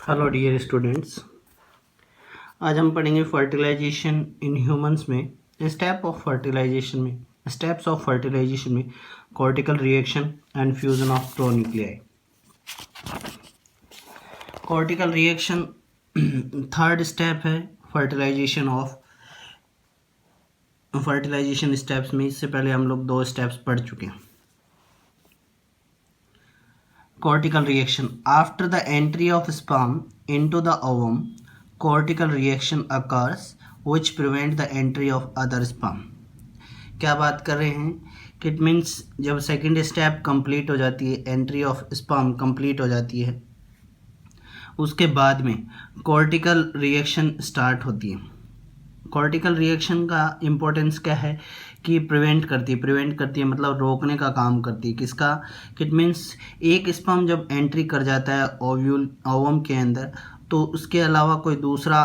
Hello dear students. आज हम पढ़ेंगे फर्टिलाइजेशन इन ह्यूमंस में स्टेप्स ऑफ फर्टिलाइजेशन में cortical reaction and fusion of pronuclei. Cortical reaction third step है fertilisation steps में। इससे पहले हम लोग 2 स्टेप्स पढ़ चुके हैं। Cortical reaction. After the entry of sperm into the ovum, cortical reaction occurs which prevent the entry of other sperm. क्या बात कर रहे हैं कि इट मीन्स जब सेकेंड स्टेप कंप्लीट हो जाती है, एंट्री ऑफ स्पर्म कंप्लीट हो जाती है, उसके बाद में कॉर्टिकल रिएक्शन स्टार्ट होती है। कॉर्टिकल रिएक्शन का इम्पोर्टेंस क्या है कि प्रिवेंट करती है मतलब रोकने का काम करती है। किसका? इट मीन्स एक स्पर्म जब एंट्री कर जाता है ओवम के अंदर, तो उसके अलावा कोई दूसरा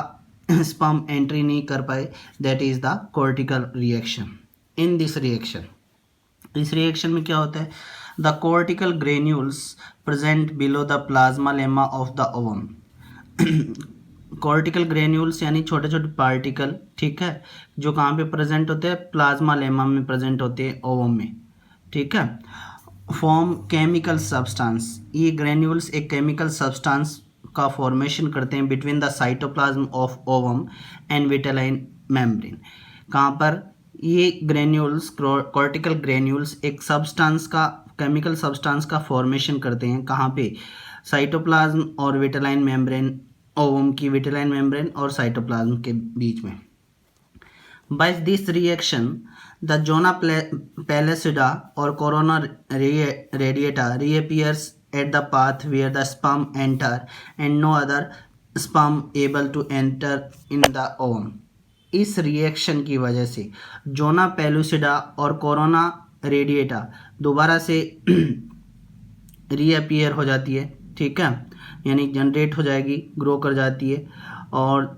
स्पर्म एंट्री नहीं कर पाए। That is the cortical reaction. In this reaction, इस रिएक्शन में क्या होता है? The cortical granules present below the plasma lemma of the ovum. Cortical granules यानी छोटे छोटे पार्टिकल, ठीक है, जो कहाँ पे प्रेजेंट होते हैं? प्लाज्मा लेमा में प्रेजेंट होते हैं, ओवम में, ठीक है। Form chemical substance. ये ग्रेन्यूल्स एक केमिकल सब्सटेंस का फॉर्मेशन करते हैं between the cytoplasm of ovum and vitelline membrane. कहाँ पर? ये ग्रेन्यूल्स, कॉर्टिकल ग्रेन्यूल्स एक सब्सटेंस का, केमिकल सब्सटेंस का फॉर्मेशन करते हैं। कहाँ पे? साइटोप्लाज्म और विटेलाइन मेम्ब्रेन, ओवम की विटेलाइन मेम्ब्रेन और साइटोप्लाज्म के बीच में। By this reaction the zona pellucida और corona radiata reappears at the path where the sperm enter and no other sperm able to enter in the ovum. इस reaction की वजह से जोना पैलुसिडा और कोरोना रेडिएटा दोबारा से रीअपियर हो जाती है, ठीक है, यानी जनरेट हो जाएगी, ग्रो कर जाती है। और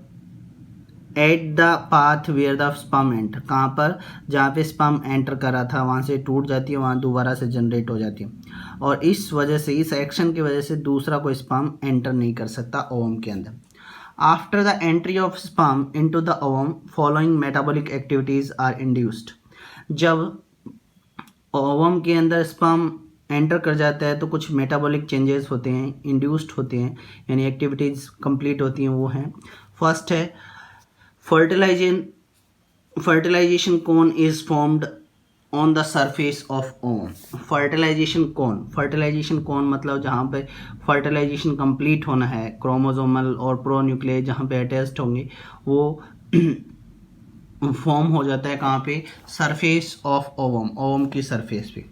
at the path where the sperm enter, कहाँ पर? जहाँ पे स्पर्म एंटर करा था वहाँ से टूट जाती है, वहाँ दोबारा से जनरेट हो जाती है। और इस वजह से, इस एक्शन की वजह से दूसरा कोई स्पर्म एंटर नहीं कर सकता ओवम के अंदर। After the entry of sperm into the ovum following metabolic activities are induced. जब ओवम के अंदर स्पर्म एंटर कर जाता है तो कुछ मेटाबॉलिक चेंजेस होते हैं, इंड्यूस्ड होते हैं, यानी एक्टिविटीज़ कंप्लीट होती हैं। वो हैं, फर्स्ट है fertilisation cone is formed on the surface of ovum. Fertilisation cone मतलब जहाँ पे फर्टिलाइजेशन कंप्लीट होना है, क्रोमोसोमल और प्रोन्यूक्लियर जहाँ पे अटैच्ड होंगे, वो फॉर्म हो जाता है कहाँ पे? सरफेस ऑफ ओवम की सरफेस पे।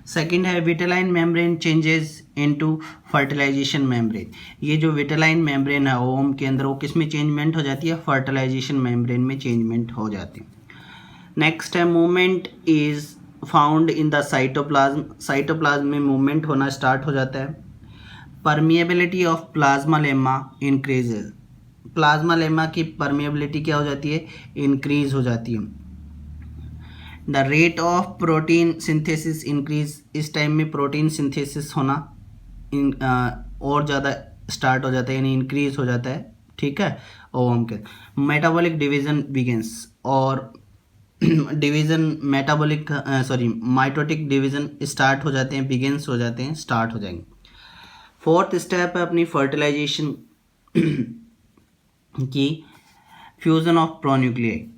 सेकेंड है vitelline membrane changes into fertilisation membrane. ये जो विटेलाइन मेम्ब्रेन है ओवम के अंदर, वो किस में चेंजमेंट हो जाती है? फर्टिलाइजेशन मेम्ब्रेन में चेंजमेंट हो जाती है। नेक्स्ट है movement is found in the cytoplasm. Cytoplasm में मूवमेंट होना स्टार्ट हो जाता है। Permeability of plasma lemma increases. Plasma lemma की परमिएबिलिटी क्या हो जाती है? इंक्रीज हो जाती है। The rate of protein synthesis increase. इस टाइम में प्रोटीन सिंथेसिस होना और ज़्यादा स्टार्ट हो जाता है, यानी इंक्रीज हो जाता है, ठीक है, ओवम के। मेटाबॉलिक डिवीजन बिगिंस, और डिवीजन माइटोटिक डिवीजन स्टार्ट हो जाते हैं, बिगिंस हो जाते हैं, स्टार्ट हो जाएंगे। फोर्थ स्टेप है अपनी फर्टिलाइजेशन की, फ्यूजन ऑफ प्रोन्यूक्लियाई।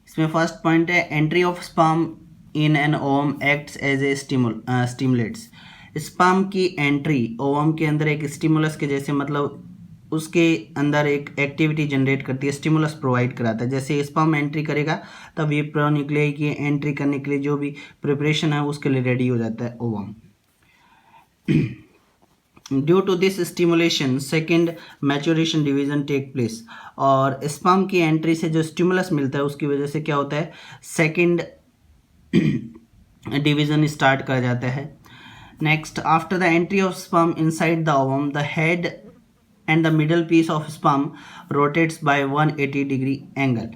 इसमें फर्स्ट पॉइंट है entry of sperm in an ovum acts as a stimulates. Sperm की एंट्री ओवम के अंदर एक स्टिमुलस के जैसे, मतलब उसके अंदर एक एक्टिविटी जनरेट करती है, स्टिमुलस प्रोवाइड कराता है। जैसे स्पर्म एंट्री करेगा तब ये प्रोन्यूक्लियाई की एंट्री करने के लिए जो भी प्रिपरेशन है उसके लिए रेडी हो जाता है ovum. Due to this stimulation second maturation division take place. और स्पर्म की एंट्री से जो स्टिमुलस मिलता है उसकी वजह से क्या होता है? सेकेंड डिवीजन स्टार्ट कर जाता है। Next, after the entry of sperm inside the ovum the head and the middle piece of sperm rotates by 180 degree angle.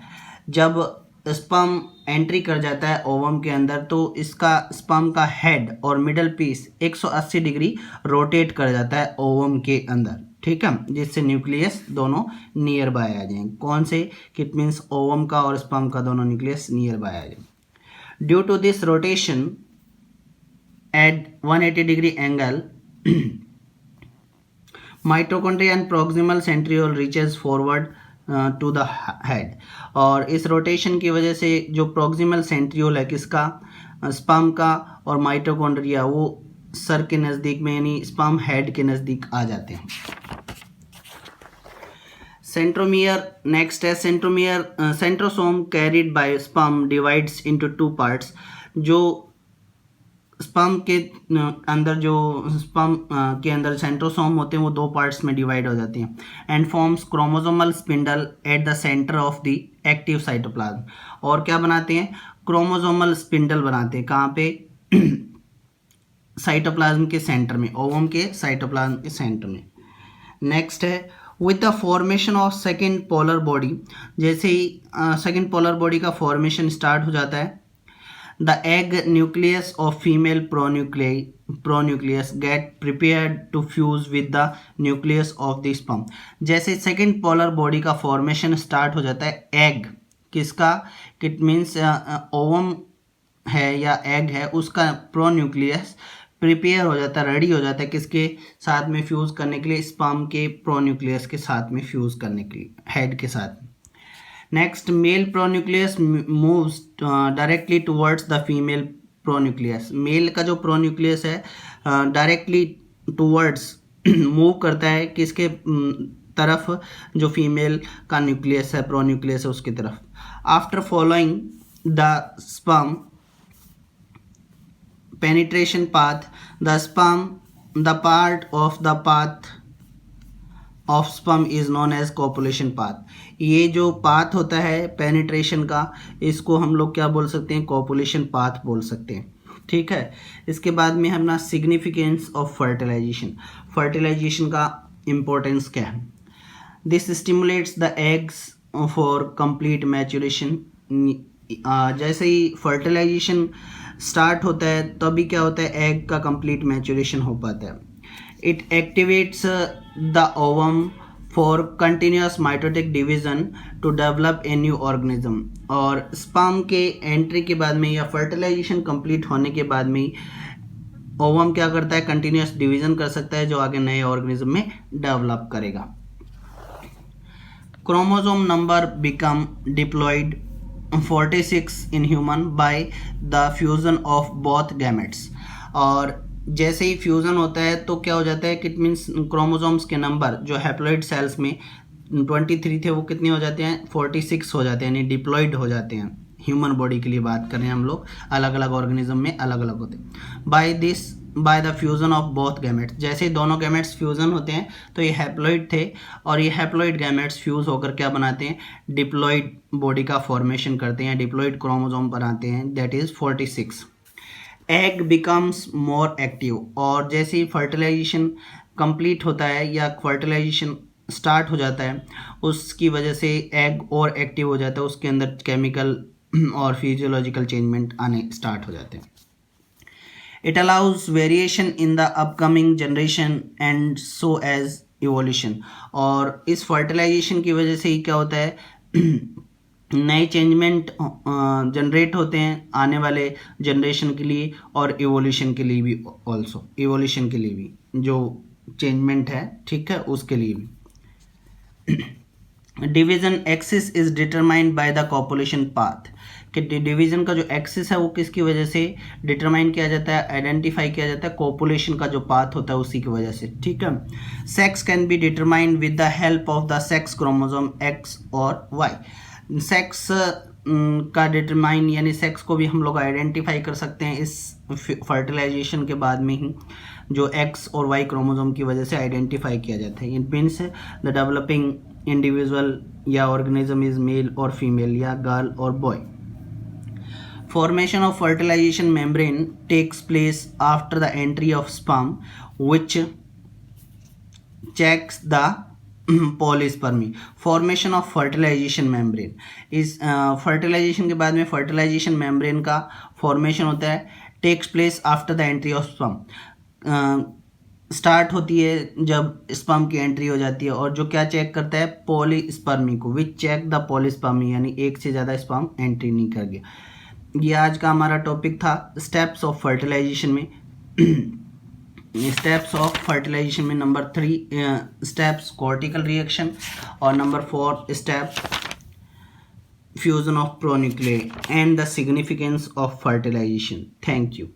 जब स्पर्म एंट्री कर जाता है ओवम के अंदर, तो इसका स्पर्म का हेड और मिडल पीस 180 डिग्री रोटेट कर जाता है ओवम के अंदर, ठीक है, जिससे न्यूक्लियस दोनों नियर बाय आ जाएंगे। कौन से? इट मीन्स ओवम का और स्पर्म का दोनों न्यूक्लियस नियर बाय आ जाएंगे। Due to this rotation at 180 degree angle mitochondria and proximal centriole reaches forward to the head. और इस रोटेशन की वजह से जो प्रोक्सिमल सेंट्रियोल है किसका? स्पर्म का, और माइटोकॉन्ड्रिया वो सर के नज़दीक में यानी स्पर्म हेड के नज़दीक आ जाते हैं। सेंट्रोमियर नेक्स्ट है। Centromere centrosome carried by sperm divides into two parts. जो स्पर्म के अंदर जो स्पर्म के अंदर सेंट्रोसोम होते हैं वो दो पार्ट्स में डिवाइड हो जाते हैं and forms chromosomal spindle at the centre of the active cytoplasm. और क्या बनाते हैं? क्रोमोसोमल स्पिंडल बनाते हैं। कहाँ पे? साइटोप्लाज्म के सेंटर में, ओवम के साइटोप्लाज्म के सेंटर में। नेक्स्ट है with the formation of second polar body. जैसे ही सेकेंड पोलर बॉडी का फॉर्मेशन स्टार्ट हो जाता है, the egg nucleus of female pronucleus get prepared to fuse with the nucleus of the sperm। जैसे second polar body का formation start हो जाता है, एग किसका? इट मीन्स ओवम है या एग है, उसका प्रोन्यूक्लियस प्रिपेयर हो जाता है, रेडी हो जाता है किसके साथ में फ्यूज़ करने के लिए? स्पर्म के प्रोन्यूक्लियस के साथ में फ्यूज़ करने के लिए, हेड के साथ। Next, male pronucleus moves directly towards the female pronucleus. Male का जो प्रोन्यूक्लियस है डायरेक्टली टुवर्ड्स मूव करता है किसके तरफ? जो फीमेल का न्यूक्लियस है, प्रोन्यूक्लियस है, उसकी तरफ। After following the sperm penetration path, the part of the path of sperm is known as copulation path। ये जो पाथ होता है पेनिट्रेशन का, इसको हम लोग क्या बोल सकते हैं? कॉपुलेशन पाथ बोल सकते हैं, ठीक है। इसके बाद में अपना सिग्निफिकेंस ऑफ फर्टिलाइजेशन। फर्टिलाइजेशन का इम्पोर्टेंस क्या है? This stimulates the eggs for complete maturation. जैसे ही फर्टिलाइजेशन स्टार्ट होता है तभी क्या होता है? एग का कंप्लीट मैच्योरेशन हो पाता है। It activates the ovum for continuous mitotic division to develop a new organism. और स्पर्म के एंट्री के बाद में या फर्टिलाइजेशन कंप्लीट होने के बाद में ओवम क्या करता है? कंटिन्यूस डिवीजन कर सकता है जो आगे नए ऑर्गेनिज्म में डेवलप करेगा। Chromosome number become diploid 46 in human by the fusion of both gametes। और जैसे ही फ्यूज़न होता है तो क्या हो जाता है? इट मीन्स क्रोमोसोम्स के नंबर जो हैप्लॉइड सेल्स में 23 थे वो कितने हो जाते हैं? 46 हो जाते हैं, यानी डिप्लॉयड हो जाते हैं। ह्यूमन बॉडी के लिए बात कर रहे हैं हम लोग, अलग अलग ऑर्गेनिज्म में अलग अलग होते हैं। By the fusion of both gametes. जैसे दोनों गैमेट्स फ्यूज़न होते हैं तो ये हैप्लॉइड थे और ये हैप्लॉइड गैमेट्स फ्यूज़ होकर क्या बनाते हैं? डिप्लॉयड बॉडी का फॉर्मेशन करते हैं, डिप्लॉयड क्रोमोसोम बनाते हैं, that is 46। Egg becomes more active. और जैसे ही फर्टिलाइजेशन कंप्लीट होता है या फर्टिलाइजेशन स्टार्ट हो जाता है, उसकी वजह से एग और एक्टिव हो जाता है, उसके अंदर केमिकल और फिजियोलॉजिकल चेंजमेंट आने स्टार्ट हो जाते हैं। It allows variation in the upcoming generation and so as evolution. और इस फर्टिलाइजेशन की वजह से ही क्या होता है? नए चेंजमेंट जनरेट होते हैं आने वाले जनरेशन के लिए और इवोल्यूशन के लिए भी, ऑल्सो इवोल्यूशन के लिए भी जो चेंजमेंट है, ठीक है, उसके लिए भी। Division axis is determined by the copulation path. कि डिवीजन का जो एक्सिस है वो किसकी वजह से डिटरमाइन किया जाता है, आइडेंटिफाई किया जाता है? कॉपुलेशन का जो पाथ होता है उसी की वजह से, ठीक है। Sex can be determined with the help of the sex chromosome x और वाई। सेक्स का डिटरमाइन यानी सेक्स को भी हम लोग आइडेंटिफाई कर सकते हैं इस फर्टिलाइजेशन के बाद में ही, जो एक्स और वाई क्रोमोसोम की वजह से आइडेंटिफाई किया जाता है। It means the developing individual या ऑर्गेनिज्म इज मेल और फीमेल या गर्ल और boy. Formation of fertilization membrane takes place after the entry of sperm, which checks the polyspermy. Formation of fertilisation membrane इस fertilisation के बाद में fertilisation membrane का formation होता है, takes place after the entry of sperm. Start होती है जब स्पर्म की एंट्री हो जाती है, और जो क्या चेक करता है, पॉलीस्पर्मी को, विच चेक द पॉलीस्पर्मी, यानी एक से ज़्यादा स्पर्म एंट्री नहीं कर गया। ये आज का हमारा टॉपिक था स्टेप्स ऑफ फर्टिलाइजेशन में। स्टेप्स ऑफ फर्टिलाइजेशन में नंबर 3 स्टेप्स कॉर्टिकल रिएक्शन, और number 4 step fusion of pronuclear and the significance of fertilisation. Thank you.